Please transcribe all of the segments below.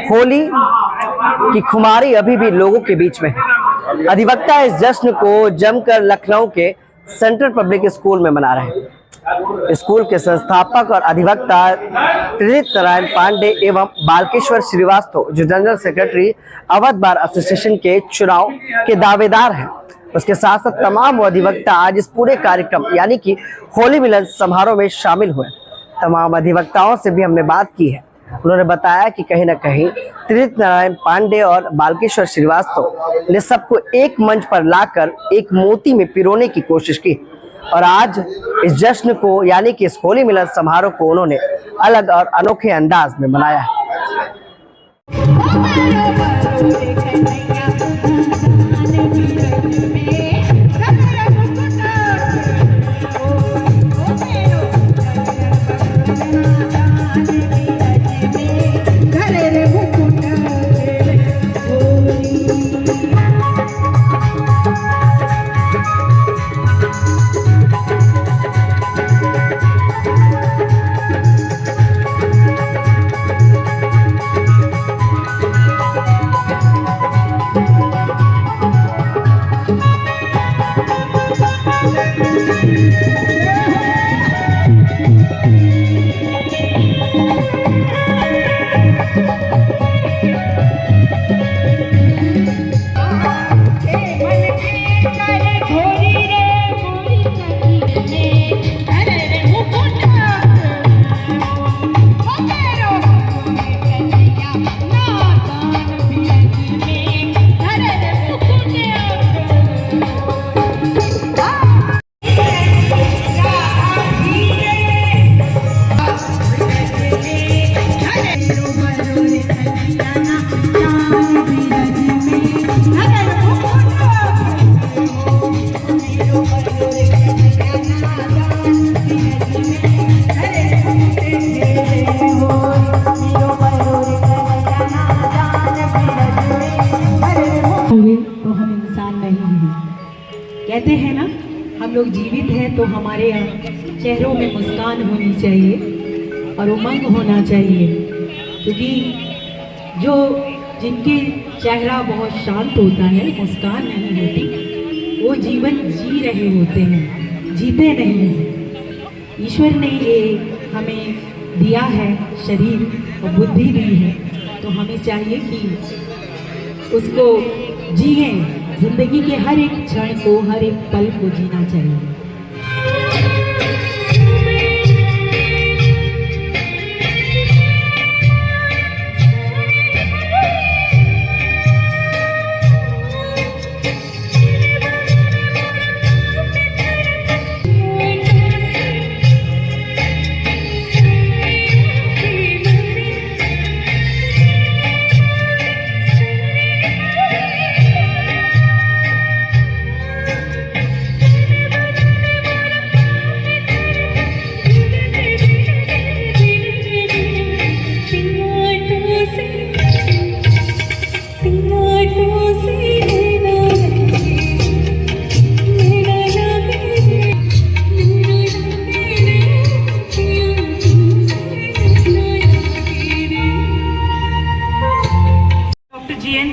होली की खुमारी अभी भी लोगों के बीच में है। अधिवक्ता इस जश्न को जमकर लखनऊ के सेंट्रल पब्लिक स्कूल में मना रहे हैं। स्कूल के संस्थापक और अधिवक्ता त्रिदिप नारायण पांडे एवं बालकेश्वर श्रीवास्तव, जो general secretary Awadh bar association के चुनाव के दावेदार हैं, उसके साथ साथ तमाम अधिवक्ता आज इस पूरे कार्यक्रम यानी कि होली मिलन समारोह में शामिल हुए। तमाम अधिवक्ताओं से भी हमने बात की है। उन्होंने बताया कि कहीं ना कहीं त्रिदिप नारायण पांडे और बालकेश्वर श्रीवास्तव ने सबको एक मंच पर लाकर एक मोती में पिरोने की कोशिश की और आज इस जश्न को यानी कि इस होली मिलन समारोह को उन्होंने अलग और अनोखे अंदाज में मनाया है। तो हम इंसान नहीं हैं। कहते हैं ना, हम लोग जीवित हैं तो हमारे चेहरों में मुस्कान होनी चाहिए और उमंग होना चाहिए, क्योंकि जो जिनके चेहरा बहुत शांत होता है, मुस्कान नहीं होती, वो जीवन जी रहे होते हैं, जीते नहीं हैं। ईश्वर ने ये हमें दिया है, शरीर और बुद्धि दी है, तो हमें चाहिए कि उसको जिए, जिंदगी के हर एक क्षण को, हर एक पल को जीना चाहिए।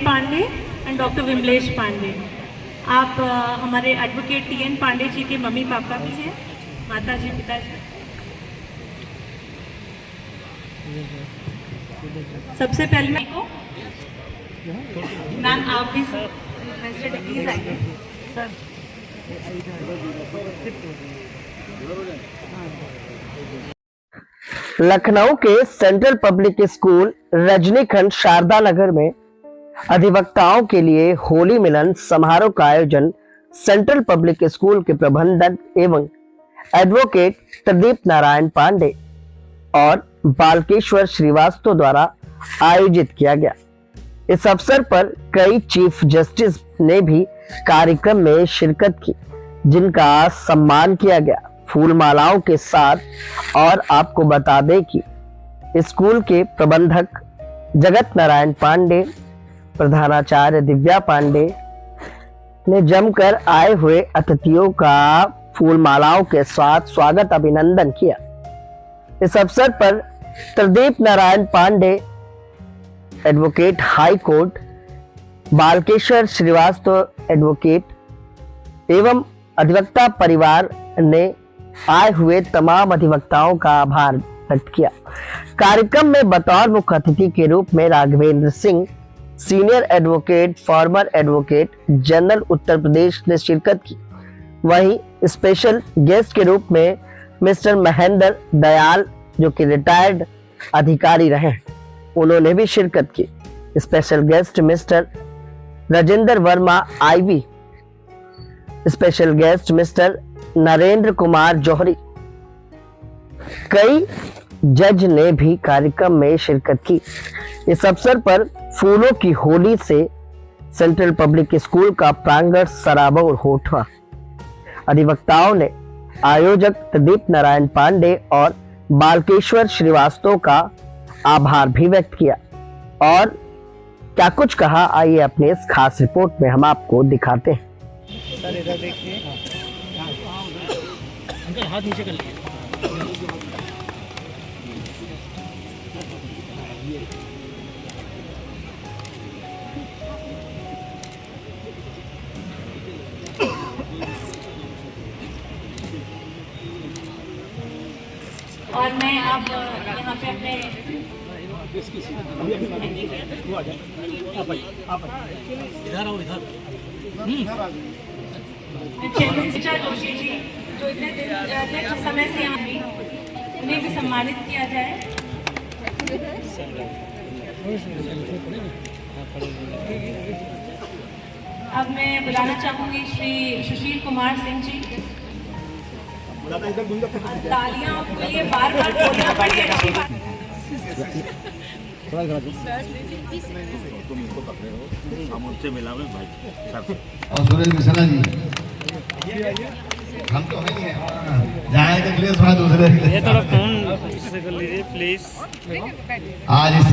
Pandey and doctor Vimlesh Pandey. आप हमारे एडवोकेट टीएन पांडे जी के मम्मी पापा भी हैं, माता जी पिताजी। सबसे पहले मैं को मैम आप भी प्लीज आइए सर। लखनऊ के central public school Rajnikhand Sharda नगर में अधिवक्ताओं के लिए होली मिलन समारोह का आयोजन सेंट्रल पब्लिक स्कूल के प्रबंधक एवं एडवोकेट त्रिदिप नारायण पांडे और बालकेश्वर श्रीवास्तव द्वारा आयोजित किया गया। इस अवसर पर कई चीफ जस्टिस ने भी कार्यक्रम में शिरकत की, जिनका सम्मान किया गया फूल मालाओं के साथ। और आपको बता दें कि स्कूल के प्रबंधक जगत नारायण पांडे, प्रधानाचार्य दिव्या पांडे ने जमकर आए हुए अतिथियों का फूल मालाओं के साथ स्वागत अभिनंदन किया। इस अवसर पर Tridip Narayan Pandey advocate high court Balkeshwar Srivastava advocate एवं अधिवक्ता परिवार ने आए हुए तमाम अधिवक्ताओं का आभार व्यक्त किया। कार्यक्रम में बतौर मुख्य अतिथि के रूप में Raghavendra Singh senior advocate former advocate general Uttar Pradesh ने शिरकत की। वहीं स्पेशल गेस्ट के रूप में मिस्टर महेंद्र दयाल जो कि रिटायर्ड अधिकारी रहे, उन्होंने भी शिरकत की। Special guest mister Rajendra Verma IV, special guest mister Narendra Kumar Johri, कई जज ने भी कार्यक्रम में शिरकत की। इस अवसर पर फूलों की होली से सेंट्रल पब्लिक स्कूल का प्रांगण सराबोर हो उठा। अधिवक्ताओं ने आयोजक प्रदीप नारायण पांडे और बालकेश्वर श्रीवास्तव का आभार भी व्यक्त किया और क्या कुछ कहा, आइए अपने इस खास रिपोर्ट में हम आपको दिखाते हैं। सर इधर देखिए, अंकल हाथ नीचे कर लीजिए। और मैं अब यहाँ पे अपने इधर आओ, इधर। चेयरमैन ऋचा जोशी जी जो इतने समय से यहाँ भी, उन्हें भी सम्मानित किया जाए। अब मैं बुलाना चाहूँगी श्री सुशील कुमार सिंह जी। तालियां आपके लिए बार बार बोलना बड़ी अच्छी बात। और सुरेश मिश्रा जी, हम तो नहीं है, जाएगा प्लीज थोड़ा दूसरे। ये थोड़ा फोन से कर लीजिए प्लीज। आज इस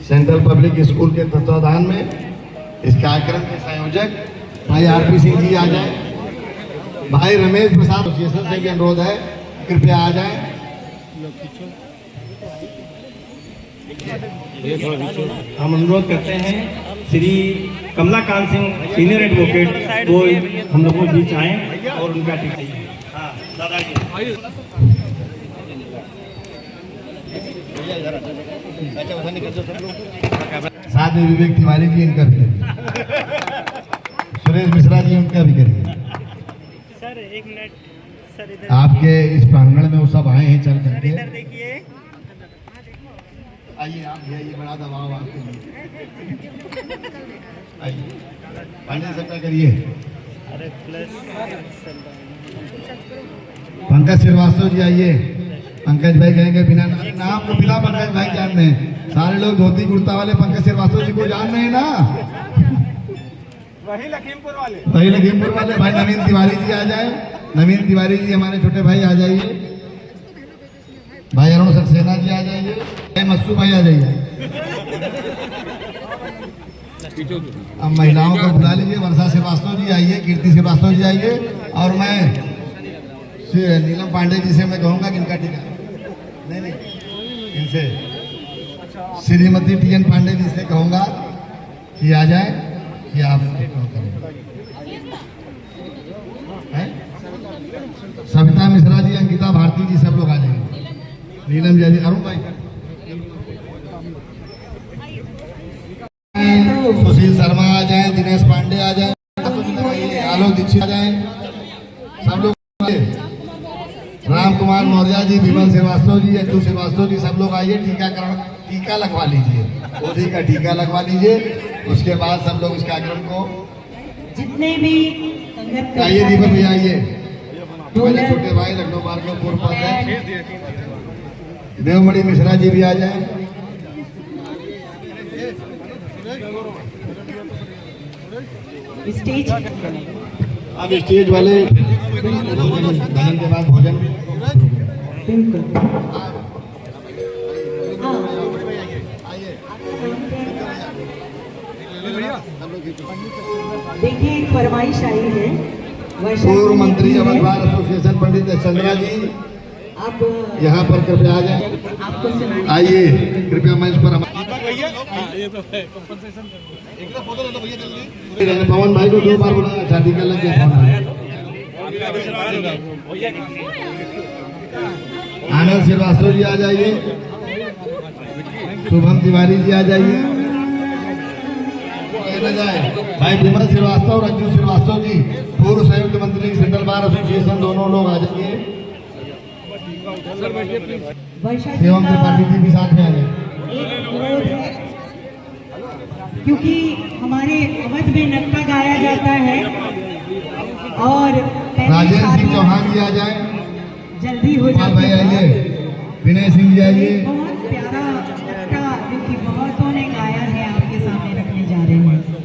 सेंट्रल पब्लिक स्कूल के तत्वाधान में इस कार्यक्रम के संयोजक भाई आरपी सिंह जी आ जाए, भाई रमेश प्रसाद एसोसिएशन से भी अनुरोध है कृपया आ जाए। हम अनुरोध करते हैं श्री कमलाकांत सिंह सीनियर एडवोकेट वो हम लोगों के बीच आए और उनका साथ में विवेक तिवारी जी इनका भी, सुरेश मिश्रा जी उनका भी करिए। सर एक मिनट सर, इधर आपके इस प्रांगण में वो सब आए हैं चल करके। इधर देखिए, आइए आप भी आइए, बड़ा दबाव आपके लिए। आइए पांडे सबका करिए। अरे प्लस पंकज श्रीवास्तव जी आइए। पंकज भाई कहेंगे बिना नाम को बिना पंकज भाई जानते हैं, सारे लोग धोती कुर्ता वाले पंकज श्रीवास्तव जी को जान रहे हैं ना। वही लखीमपुर वाले भाई नवीन तिवारी जी आ जाए। नवीन तिवारी जी हमारे छोटे भाई आ जाइए। भाई अरुण सक्सेना जी आ जाइए। भाई मस्सू भाई आ जाइए। अब महिलाओं को बुला लीजिए। वर्षा श्रीवास्तव जी आइए, कीर्ति श्रीवास्तव जी आइए। और मैं नीलम पांडे जी से मैं कहूँगा कि इनका टीका नहीं इनसे श्रीमती टीएन पांडे जी से कहूँगा कि आ जाए, कि आप सविता मिश्रा जी, अंकिता भारती जी सब लोग आ जाएंगे। नीलम जी, अरुण भाई, सुशील शर्मा आ जाए, दिनेश पांडे आ जाए, आलोक दीक्षित आ जाए, सब लोग। राम कुमार मौर्य जी, विमल श्रीवास्तव जी, अंजू श्रीवास्तव जी, सब लोग आइए। टीकाकरण टीका लगवा लीजिए, मोदी का टीका लगवा लीजिए। उसके बाद सब लोग इस कार्यक्रम को जितने भी आइए। दीपक भैया आइए। मेरे छोटे भाई लखनऊ पार्क के पूर्व अध्यक्ष देवमणि मिश्रा जी भी आ जाए। स्टेज अब स्टेज वाले भजन के बाद भोजन देखिए एक फरमाइश आई है पूर्व मंत्री अमरपाल एसोसिएशन पंडित चंद्रा जी आप यहाँ पर कृपया आ जाए। आपको सुनाने आइए कृपया मंच पर पवन भाई को 2 बार बुलाया, शादी कर लग गया। आनंद श्रीवास्तव जी आ जाइए, शुभम तिवारी जी आ जाइए, भाई विमल श्रीवास्तव, रंजू श्रीवास्तव जी पूर्व संयुक्त मंत्री सेंट्रल बार एसोसिएशन, दोनों लोग आ जाइए। एवं त्रिपाठी जी भी साथ में आ जाए। क्योंकि हमारे अवध में नक्का गाया जाता है और राजेंद्र सिंह चौहान जी आ जाए, जल्दी हो जाए। भाई आइए, विनय सिंह जी आइए। बहुत प्यारा नक्का जो कि बहुतों ने गाया है, आपके सामने रखने जा रहे हैं।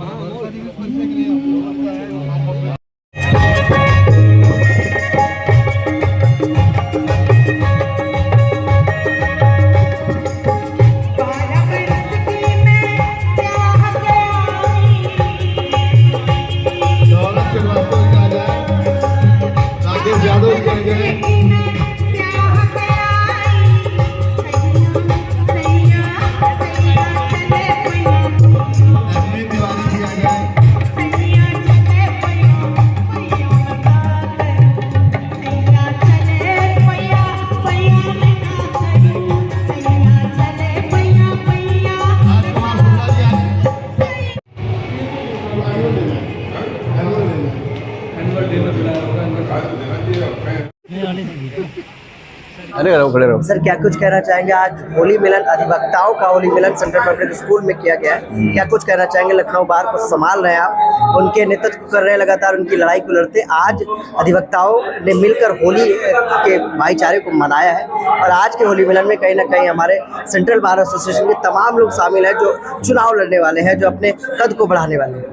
खड़े रहो। सर क्या कुछ कहना चाहेंगे, आज होली मिलन अधिवक्ताओं का होली मिलन सेंट्रल पब्लिक स्कूल में किया गया है, क्या कुछ कहना चाहेंगे? लखनऊ बार को संभाल रहे हैं आप, उनके नेतृत्व कर रहे हैं, लगातार उनकी लड़ाई को लड़ते। आज अधिवक्ताओं ने मिलकर होली के भाईचारे को मनाया है और आज के होली मिलन में कहीं ना कहीं हमारे सेंट्रल बार एसोसिएशन के तमाम लोग शामिल हैं जो चुनाव लड़ने वाले हैं, जो अपने कद को बढ़ाने वाले हैं।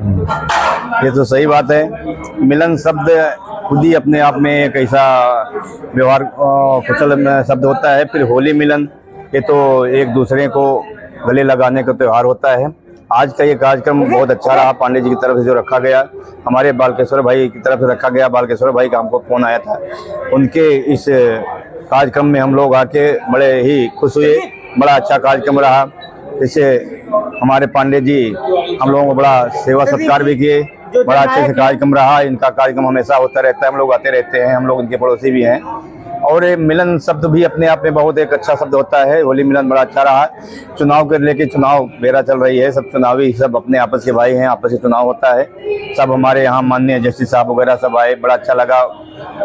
ये तो सही बात है। मिलन शब्द खुद ही अपने आप में एक ऐसा व्यवहार कुशल शब्द होता है। फिर होली मिलन ये तो एक दूसरे को गले लगाने का त्यौहार होता है। आज का ये कार्यक्रम बहुत अच्छा रहा, पांडे जी की तरफ से जो रखा गया, हमारे बालकेश्वर भाई की तरफ से रखा गया। बालकेश्वर भाई का हमको फोन आया था, उनके इस कार्यक्रम में हम लोग आके बड़े ही खुश हुए। बड़ा अच्छा कार्यक्रम रहा। इससे हमारे पांडे जी हम लोगों को बड़ा सेवा सत्कार भी किए, बड़ा अच्छे से कार्यक्रम रहा। इनका कार्यक्रम हमेशा होता रहता है, हम लोग आते रहते हैं, हम लोग इनके पड़ोसी भी हैं। और ये मिलन शब्द भी अपने आप में बहुत एक अच्छा शब्द होता है। होली मिलन बड़ा अच्छा रहा। चुनाव के लेके चुनाव बेरा चल रही है, सब चुनावी, सब अपने आपस के भाई हैं, आपस में चुनाव होता है। सब हमारे यहाँ माननीय जस्टिस साहब वगैरह सब आए, बड़ा अच्छा लगा।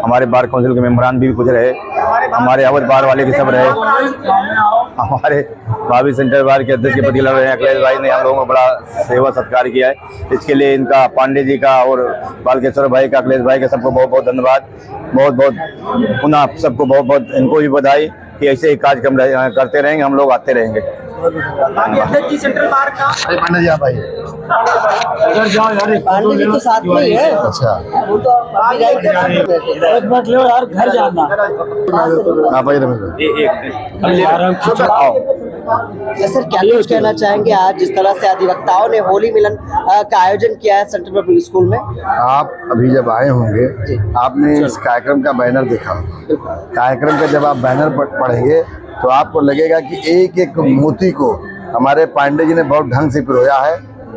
हमारे बार काउंसिल के मेम्बरान भी कुछ रहे, हमारे अवध बार वाले भी सब रहे, हमारे भाभी सेंट्रल बार के अध्यक्ष के पति लग रहे हैं अखिलेश भाई ने हम लोगों को बड़ा सेवा सत्कार किया है। इसके लिए इनका, पांडे जी का और बालकेश्वर भाई का, अखिलेश भाई का सबको बहुत बहुत धन्यवाद। बहुत बहुत पुनः सबको बहुत बहुत इनको भी बधाई कि ऐसे ही कार्यक्रम करते रहेंगे, हम लोग आते रहेंगे। पांडे जी आप आइए। पांडे जी तो साथ में ही है। अच्छा, वो तो एक मिनट लो यार, घर जाना। आप आइए रमेश भाई। सर क्या कुछ कहना चाहेंगे, आज जिस तरह से अधिवक्ताओं ने होली मिलन का आयोजन किया है सेंट्रल पब्लिक स्कूल में? आप अभी जब आए होंगे, आपने इस कार्यक्रम का बैनर देखा। कार्यक्रम का जब आप बैनर पढ़ेंगे तो आपको लगेगा कि एक एक मोती को हमारे पांडे जी ने बहुत ढंग से पिरोया है।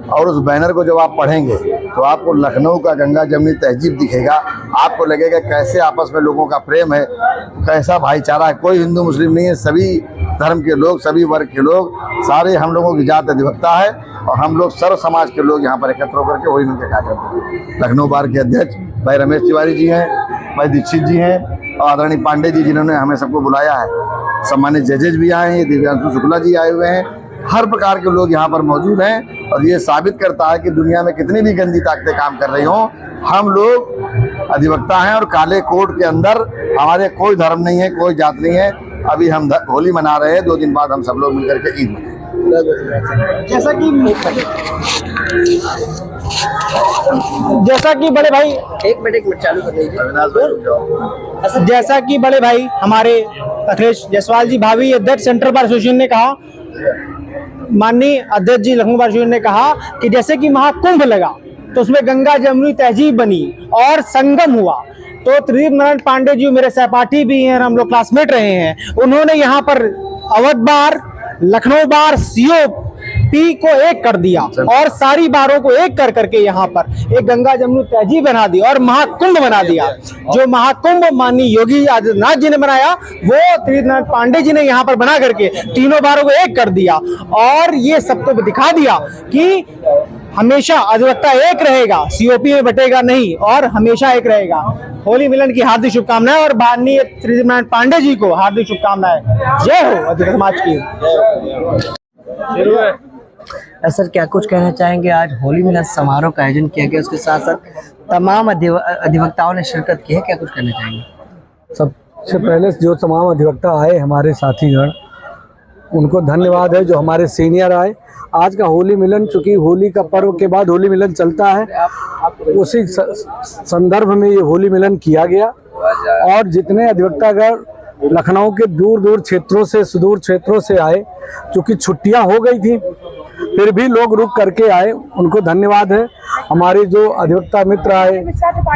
और उस बैनर को जब आप पढ़ेंगे तो आपको लखनऊ का गंगा जमनी तहजीब दिखेगा। आपको लगेगा कैसे आपस में लोगों का प्रेम है, कैसा भाईचारा है। कोई हिंदू मुस्लिम नहीं है, सभी धर्म के लोग, सभी वर्ग के लोग, सारे हम लोगों की जात अधिवक्ता है। और हम लोग सर्व समाज के लोग यहाँ पर एकत्र होकर के होली मिलन के कार्यक्रम करते। लखनऊ बार के अध्यक्ष भाई रमेश तिवारी जी हैं, भाई दीक्षित जी हैं और आदरणीय पांडे जी जिन्होंने हमें सबको बुलाया है। सम्मानित जजेज भी आए हैं, दिव्यांशु शुक्ला जी आए हुए हैं। हर प्रकार के लोग यहाँ पर मौजूद हैं और ये साबित करता है कि दुनिया में कितनी भी गंदी ताकतें काम कर रही हों, हम लोग अधिवक्ता हैं और काले कोट के अंदर हमारे कोई धर्म नहीं है, कोई जात नहीं है। अभी हम होली मना रहे हैं, 2 दिन बाद हम सब लोग मिलकर के ईद मनाएंगे। जैसा कि बड़े भाई, एक मिनट चालू कर दीजिए। जैसा कि बड़े भाई हमारे अखिलेश जायसवाल जी, भावी अध्यक्ष सेंट्रल बार एसोसिएशन ने कहा, माननीय अध्यक्ष जी लखनऊ बार एसोसिएशन ने कहा कि जैसे कि महाकुंभ लगा तो उसमें गंगा जमुनी तहजीब बनी और संगम हुआ। तो त्रिदीप नारायण पांडे जी मेरे सहपाठी भी हैं, हम लोग क्लासमेट रहे हैं। उन्होंने यहाँ पर अवध बार, लखनऊ बार, सीओ पी को एक कर दिया और सारी बारों को एक कर करके यहाँ पर एक गंगा जमुनी तहजीब बना दी और महाकुंभ बना दिया। जो महाकुंभ माननीय योगी आदित्यनाथ जी ने बनाया वो त्रिनाथ पांडे जी ने यहाँ पर बना करके तीनों बारों को एक कर दिया और ये सबको दिखा दिया कि हमेशा अधिवक्ता एक रहेगा, सीओपी में बटेगा नहीं और हमेशा एक रहेगा। होली मिलन की हार्दिक शुभकामनाएं और माननीय त्रिनाथ पांडे जी को हार्दिक शुभकामनाएं। जय हो अधिवक्ता समाज की। सर क्या कुछ कहना चाहेंगे? आज होली मिलन समारोह का आयोजन किया गया, उसके साथ साथ तमाम अधिवक्ताओं ने शिरकत की है, क्या कुछ कहना चाहेंगे? सबसे पहले जो तमाम अधिवक्ता आए हमारे साथीगण उनको धन्यवाद है, जो हमारे सीनियर आए। आज का होली मिलन, चूँकि होली का पर्व के बाद होली मिलन चलता है, उसी संदर्भ में ये होली मिलन किया गया और जितने अधिवक्तागण लखनऊ के दूर दूर क्षेत्रों से सुदूर क्षेत्रों से आए, चूँकि छुट्टियां हो गई थी फिर भी लोग रुक करके आए, उनको धन्यवाद है। हमारे जो अधिवक्ता मित्र आए,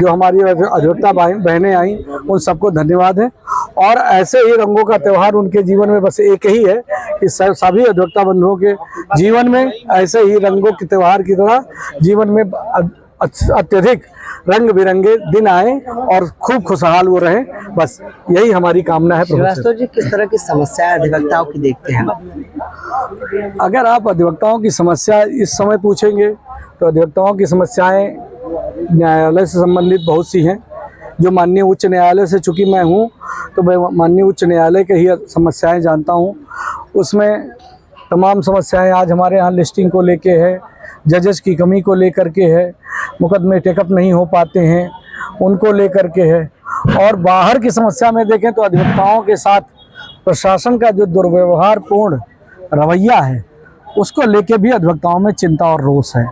जो हमारी अधिवक्ता बहनें आई, उन सबको धन्यवाद है। और ऐसे ही रंगों का त्यौहार उनके जीवन में बस एक ही है कि सभी अधिवक्ता बंधुओं के जीवन में ऐसे ही रंगों के त्यौहार की तरह जीवन में अत्यधिक रंग बिरंगे दिन आए और खूब खुशहाल वो रहे, बस यही हमारी कामना है। श्रीवास्तव जी, किस तरह की समस्याएं अधिवक्ताओं की देखते हैं? अगर आप अधिवक्ताओं की समस्या इस समय पूछेंगे तो अधिवक्ताओं की समस्याएं न्यायालय से संबंधित बहुत सी हैं, जो माननीय उच्च न्यायालय से, चूँकि मैं हूँ तो मैं माननीय उच्च न्यायालय के ही समस्याएं जानता हूँ। उसमें तमाम समस्याएं आज हमारे यहाँ लिस्टिंग को लेके है, जजेस की कमी को लेकर के है, मुकदमे टेकअप नहीं हो पाते हैं उनको लेकर के है। और बाहर की समस्या में देखें तो अधिवक्ताओं के साथ प्रशासन का जो दुर्व्यवहारपूर्ण रवैया है उसको लेके भी अधिवक्ताओं में चिंता और रोष है।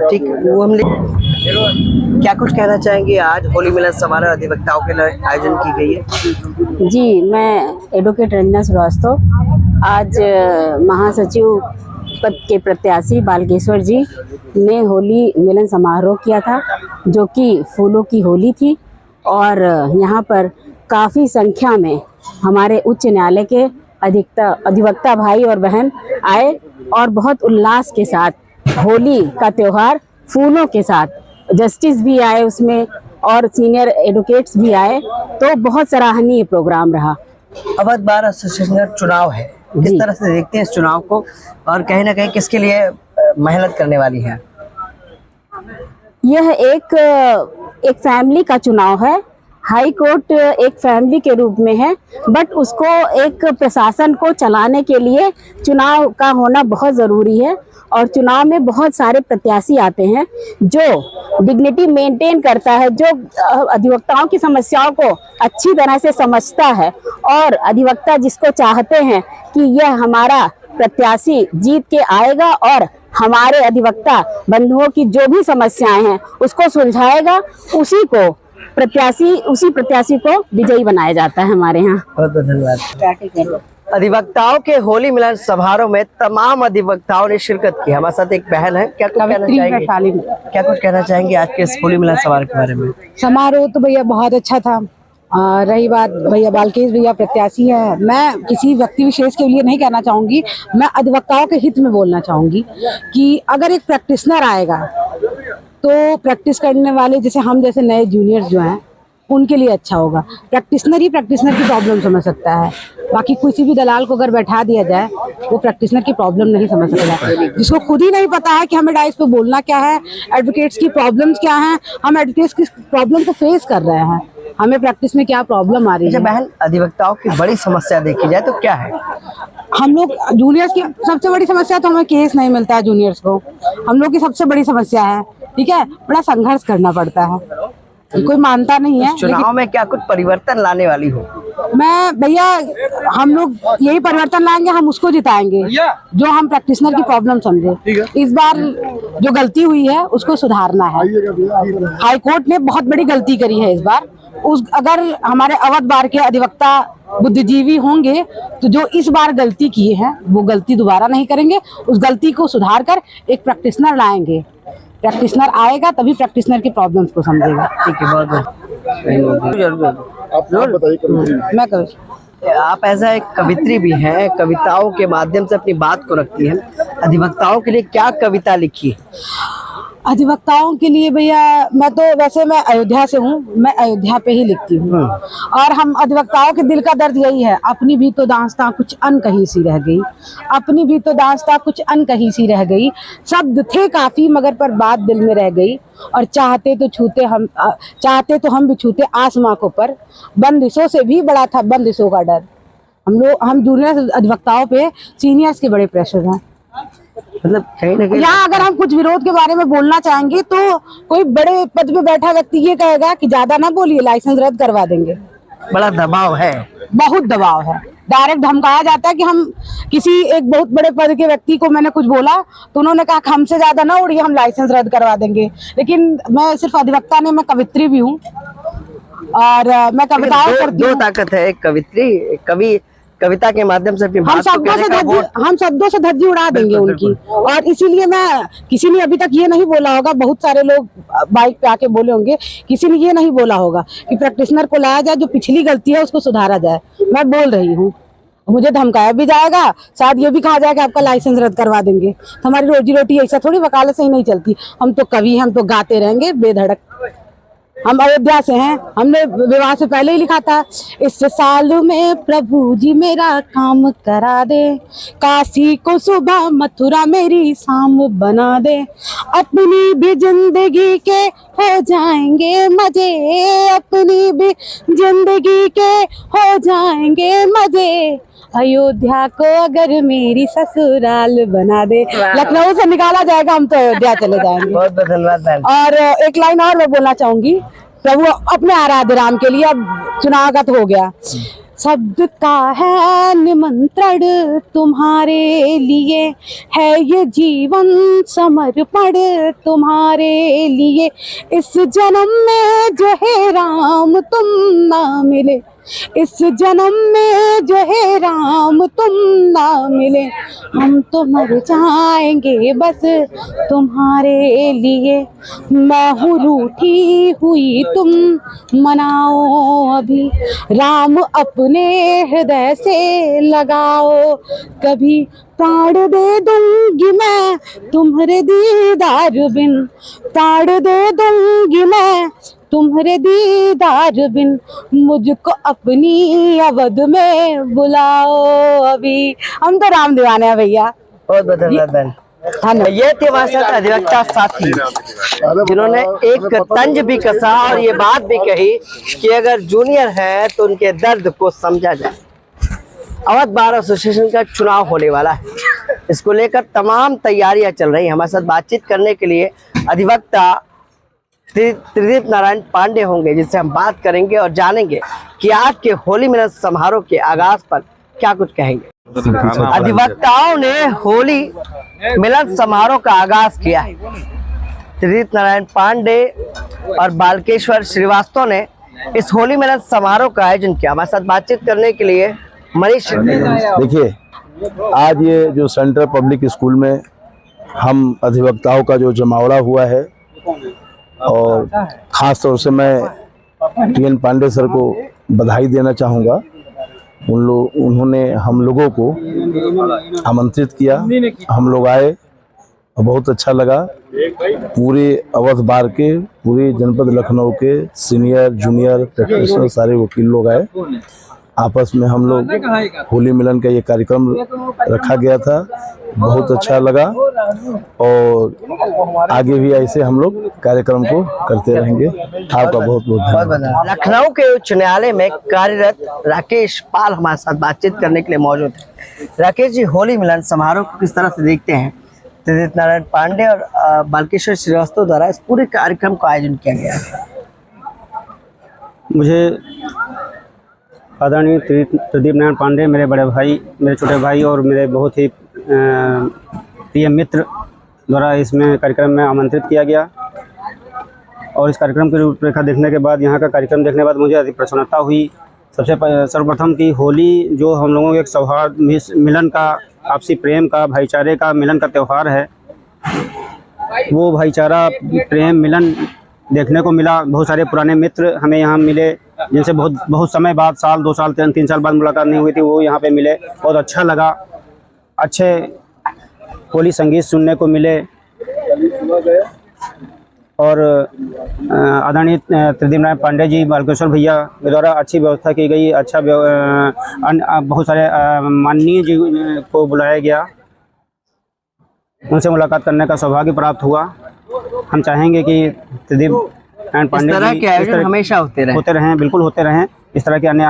ठीक, वो हम क्या कुछ कहना चाहेंगे? आज होली मिलन समारोह अधिवक्ताओं के लिए आयोजन की गई है। जी, मैं एडवोकेट रंजना श्रीवास्तव आज महासचिव पद के प्रत्याशी बालकेश्वर जी ने होली मिलन समारोह किया था, जो कि फूलों की होली थी और यहाँ पर काफ़ी संख्या में हमारे उच्च न्यायालय के अधिवक्ता भाई और बहन आए और बहुत उल्लास के साथ होली का त्यौहार फूलों के साथ, जस्टिस भी आए उसमें और सीनियर एडवोकेट्स भी आए, तो बहुत सराहनीय प्रोग्राम रहा। अवध बार एसोसिएशन चुनाव है, किस तरह से देखते हैं इस चुनाव को और कहीं ना कहीं किसके लिए मेहनत करने वाली है? यह एक फैमिली का चुनाव है। हाई कोर्ट एक फैमिली के रूप में है, बट उसको एक प्रशासन को चलाने के लिए चुनाव का होना बहुत ज़रूरी है और चुनाव में बहुत सारे प्रत्याशी आते हैं जो डिग्निटी मेंटेन करता है, जो अधिवक्ताओं की समस्याओं को अच्छी तरह से समझता है और अधिवक्ता जिसको चाहते हैं कि यह हमारा प्रत्याशी जीत के आएगा और हमारे अधिवक्ता बंधुओं की जो भी समस्याएं हैं उसको सुलझाएगा, उसी प्रत्याशी को विजयी बनाया जाता है हमारे यहाँ। बहुत बहुत धन्यवाद। अधिवक्ताओं के होली मिलन समारोह में तमाम अधिवक्ताओं ने शिरकत की। हमारे साथ एक बहन है, क्या कुछ कहना चाहेंगे? क्या कुछ कहना चाहेंगे आज के इस होली मिलन समारोह के बारे में? समारोह तो भैया बहुत अच्छा था। रही बात भैया बालकेश भैया प्रत्याशी है, मैं किसी व्यक्ति विशेष के लिए नहीं कहना चाहूँगी, मैं अधिवक्ताओं के हित में बोलना चाहूँगी कि अगर एक प्रैक्टिशनर आएगा तो प्रैक्टिस करने वाले जैसे हम जैसे नए जूनियर्स जो हैं उनके लिए अच्छा होगा। प्रैक्टिशनर ही प्रैक्टिशनर की प्रॉब्लम समझ सकता है, बाकी किसी भी दलाल को अगर बैठा दिया जाए वो प्रैक्टिशनर की प्रॉब्लम नहीं समझ सकता। जिसको खुद ही नहीं पता है कि हमें डाइस पे बोलना क्या है, एडवोकेट्स की प्रॉब्लम्स क्या हैं, हम एडवोकेट्स की प्रॉब्लम को फेस कर रहे हैं, हमें प्रैक्टिस में क्या प्रॉब्लम आ रही है। बहन, अधिवक्ताओं की बड़ी समस्या देखी जाए तो क्या है? हम लोग जूनियर्स की सबसे बड़ी समस्या तो हमें केस नहीं मिलता है जूनियर्स को, हम लोग की सबसे बड़ी समस्या है। ठीक है, बड़ा संघर्ष करना पड़ता है, कोई मानता नहीं है। चुनाव में क्या कुछ परिवर्तन लाने वाली हो? मैं भैया, हम लोग यही परिवर्तन लाएंगे, हम उसको जिताएंगे जो हम प्रैक्टिशनर की प्रॉब्लम समझे। इस बार जो गलती हुई है उसको सुधारना है। हाई कोर्ट ने बहुत बड़ी गलती करी है इस बार। अगर हमारे अवध बार के अधिवक्ता बुद्धिजीवी होंगे तो जो इस बार गलती की है वो गलती दोबारा नहीं करेंगे, उस गलती को सुधार कर एक प्रैक्टिशनर लाएंगे। प्रैक्टिशनर आएगा तभी प्रैक्टिशनर की प्रॉब्लम्स को समझेगा। ठीक है, बहुत मैं आप ऐसा एक कवित्री भी हैं, कविताओं के माध्यम से अपनी बात को रखती हैं। अधिवक्ताओं के लिए क्या कविता लिखी? अधिवक्ताओं के लिए भैया मैं अयोध्या से हूँ, मैं अयोध्या पे ही लिखती हूँ। और हम अधिवक्ताओं के दिल का दर्द यही है, अपनी भी तो दास्तां कुछ अनकही सी रह गई, अपनी भी तो दास्तां कुछ अनकही सी रह गई। शब्द थे काफी मगर पर बात दिल में रह गई। और चाहते तो हम भी छूते आसमां को पर, बंदिशों से भी बड़ा था बंदिशों का डर। हम जूनियर अधिवक्ताओं पे सीनियर्स के बड़े प्रेशर हैं। मतलब कहीं ना कहीं यहाँ अगर हम कुछ विरोध के बारे में बोलना चाहेंगे तो कोई बड़े पद पे बैठा व्यक्ति ये कहेगा कि ज्यादा ना बोलिए, लाइसेंस रद्द करवा देंगे। बड़ा दबाव है, बहुत दबाव है। डायरेक्ट धमकाया जाता है कि हम किसी एक बहुत बड़े पद के व्यक्ति को मैंने कुछ बोला तो उन्होंने कहा कि हमसे ज्यादा ना उड़िए, हम लाइसेंस रद्द करवा देंगे। लेकिन मैं सिर्फ अधिवक्ता नहीं, मैं कवित्री भी हूँ और मैं कविताएं करती हूँ। दो ताकत है, एक कवित्री, एक कवि कविता के माध्यम से अपनी हम शब्दों से धज्जी उड़ा देंगे उनकी। और इसीलिए मैं किसी ने अभी तक ये नहीं बोला होगा, बहुत सारे लोग बाइक पे आके बोले होंगे, किसी ने ये नहीं बोला होगा कि प्रैक्टिशनर को लाया जाए, जो पिछली गलती है उसको सुधारा जाए। मैं बोल रही हूँ, मुझे धमकाया भी जाएगा, शायद ये भी कहा जाए कि आपका लाइसेंस रद्द करवा देंगे। तो हमारी रोजी रोटी ऐसा थोड़ी वकालत से ही नहीं चलती। हम तो कवि, हम तो गाते रहेंगे बेधड़क। हम अयोध्या से हैं, हमने विवाह से पहले ही लिखा था, इस साल में प्रभु जी मेरा काम करा दे, काशी को सुबह मथुरा मेरी शाम बना दे, अपनी भी जिंदगी के हो जाएंगे मजे, अपनी भी जिंदगी के हो जाएंगे मजे, अयोध्या को अगर मेरी ससुराल बना दे। लखनऊ से निकाला जाएगा, हम तो अयोध्या चले जाएंगे। बहुत बहुत धन्यवाद। और एक लाइन और मैं बोलना चाहूंगी, प्रभु अपने आराध्य राम के लिए, अब चुनावगत हो गया, शब्द का है निमंत्रण तुम्हारे लिए, है ये जीवन समर्पण तुम्हारे लिए, इस जन्म में जो है राम तुम ना मिले, इस जन्म में जो है राम तुम ना मिले, हम तो मर जाएंगे बस तुम्हारे लिए, मैं हूँ रूठी हुई तुम मनाओ अभी, राम अपने हृदय से लगाओ कभी, प्राण दे दूंगी मैं तुम्हारे दीदार बिन, प्राण दे दूंगी मैं तुम्हारे दीदार बिन, मुझको अपनी अवध में बुलाओ अभी। हम तो राम दीवाने हैं भैया। बहुत बहुत धन्यवाद। ये थे हमारे साथ अधिवक्ता साथी जिन्होंने एक तंज भी कसा और ये बात भी कही कि अगर जूनियर है तो उनके दर्द को समझा जाए। अवध बार एसोसिएशन का चुनाव होने वाला है, इसको लेकर तमाम तैयारियां चल रही हैं। हमारे साथ बातचीत करने के लिए अधिवक्ता त्रिदीप नारायण पांडे होंगे, जिससे हम बात करेंगे और जानेंगे कि आज के होली मिलन समारोह के आगाज पर क्या कुछ कहेंगे। अधिवक्ताओं ने होली मिलन समारोह का आगाज किया है। त्रिदीप नारायण पांडे और बालकेश्वर श्रीवास्तव ने इस होली मिलन समारोह का आयोजन किया। हमारे साथ बातचीत करने के लिए मनीष। देखिए, आज ये जो सेंट्रल पब्लिक स्कूल में हम अधिवक्ताओं का जो जमावड़ा हुआ है, और ख़ास तौर से मैं टीएन पांडे सर को बधाई देना चाहूँगा। उन्होंने हम लोगों को आमंत्रित किया, हम लोग आए और बहुत अच्छा लगा। पूरे अवध बार के, पूरे जनपद लखनऊ के सीनियर जूनियर प्रैक्टिशनर सारे वकील लोग आए। आपस में हम लोग होली मिलन का ये कार्यक्रम रखा गया था, बहुत अच्छा लगा और आगे भी ऐसे हम लोग कार्यक्रम को करते रहेंगे। आपका बहुत बहुत धन्यवाद। लखनऊ के उच्च न्यायालय में कार्यरत राकेश पाल हमारे साथ बातचीत करने के लिए मौजूद है। राकेश जी, होली मिलन समारोह को किस तरह से देखते हैं? त्रिदीप नारायण पांडे और बालकेश्वर श्रीवास्तव द्वारा इस पूरे कार्यक्रम का आयोजन किया गया है। मुझे आदरणीय त्रिदीप नारायण पांडे, मेरे बड़े भाई, मेरे छोटे भाई और मेरे बहुत ही प्रिय मित्र द्वारा इसमें कार्यक्रम में आमंत्रित किया गया। और इस कार्यक्रम की रूपरेखा देखने के बाद, यहाँ का कार्यक्रम देखने के बाद मुझे अधिक प्रसन्नता हुई। सर्वप्रथम की होली जो हम लोगों के एक सौहार्द मिलन का, आपसी प्रेम का, भाईचारे का मिलन का त्यौहार है, वो भाईचारा प्रेम मिलन देखने को मिला। बहुत सारे पुराने मित्र हमें यहाँ मिले, जिनसे बहुत समय बाद, साल 2 साल 3 साल बाद मुलाकात नहीं हुई थी, वो यहाँ पे मिले। बहुत अच्छा लगा, अच्छे होली संगीत सुनने को मिले और आदरणीय त्रिदीप नारायण पांडे जी, बालकेश्वर भैया के द्वारा अच्छी व्यवस्था की गई। अच्छा बहुत सारे माननीय जी को बुलाया गया, उनसे मुलाकात करने का सौभाग्य प्राप्त हुआ। हम चाहेंगे कि त्रिदीप नारायण पांडे जी इस तरह हमेशा होते रहें, बिल्कुल होते रहें। इस तरह के अन्य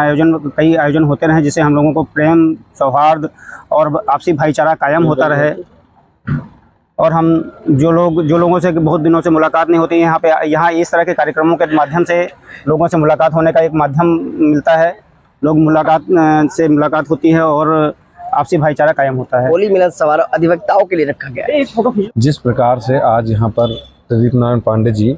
कई आयोजन होते रहें, जिससे हम लोगों को प्रेम, सौहार्द और आपसी भाईचारा कायम होता रहे। और हम जो लोगों से बहुत दिनों से मुलाकात नहीं होती, यहाँ इस तरह के कार्यक्रमों के माध्यम से लोगों से मुलाकात होने का एक माध्यम मिलता है। मुलाकात होती है और आपसी भाईचारा कायम होता है। होली मिलन समारोह अधिवक्ताओं के लिए रखा गया है। जिस प्रकार से आज यहाँ पर त्रिदीप नारायण पांडे जी,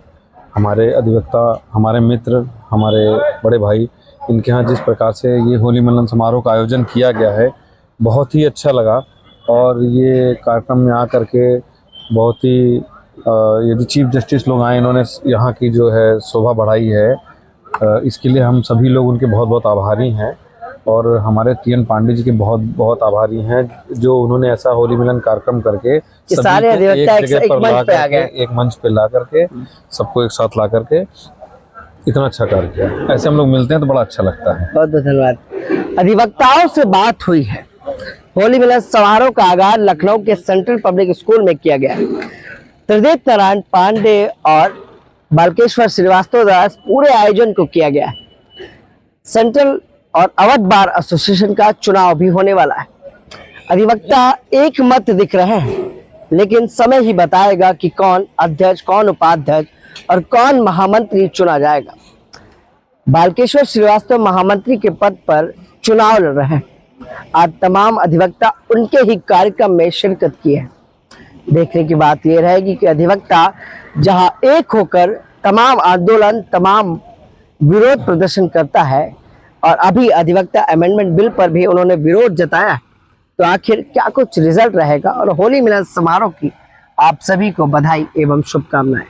हमारे अधिवक्ता, हमारे मित्र, हमारे बड़े भाई, इनके यहाँ जिस प्रकार से ये होली मिलन समारोह का आयोजन किया गया है, बहुत ही अच्छा लगा। और ये कार्यक्रम में आकर के बहुत ही ये जो चीफ जस्टिस लोग आए, इन्होंने यहाँ की जो है शोभा बढ़ाई है, इसके लिए हम सभी लोग उनके बहुत बहुत आभारी हैं। और हमारे TN पांडे जी के बहुत बहुत आभारी हैं, जो उन्होंने ऐसा होली मिलन कार्यक्रम करके सारे अधिवक्ता एक मंच पे ला करके सबको एक साथ ला करके इतना अच्छा कार्य किया। ऐसे हम लोग मिलते हैं तो बड़ा अच्छा लगता है। बहुत बहुत धन्यवाद। अधिवक्ताओं से बात हुई है। होली मिलन समारोह का आगाज लखनऊ के सेंट्रल पब्लिक स्कूल में किया गया। त्रिदीप नारायण पांडे और बालकेश्वर श्रीवास्तव द्वारा पूरे आयोजन को किया गया है। सेंट्रल और अवध बार एसोसिएशन का चुनाव भी होने वाला है। अधिवक्ता एक मत दिख रहे हैं, लेकिन समय ही बताएगा कि कौन अध्यक्ष, कौन उपाध्यक्ष और कौन महामंत्री चुना जाएगा। बालकेश्वर श्रीवास्तव महामंत्री के पद पर चुनाव लड़ रहे हैं। आज तमाम अधिवक्ता उनके ही कार्यक्रम में शिरकत किए हैं। देखने की बात यह रहेगी कि अधिवक्ता जहां एक होकर तमाम आंदोलन, तमाम विरोध प्रदर्शन करता है, और अभी अधिवक्ता अमेंडमेंट बिल पर भी उन्होंने विरोध जताया, तो आखिर क्या कुछ रिजल्ट रहेगा। और होली मिलन समारोह की आप सभी को बधाई एवं शुभकामनाएं।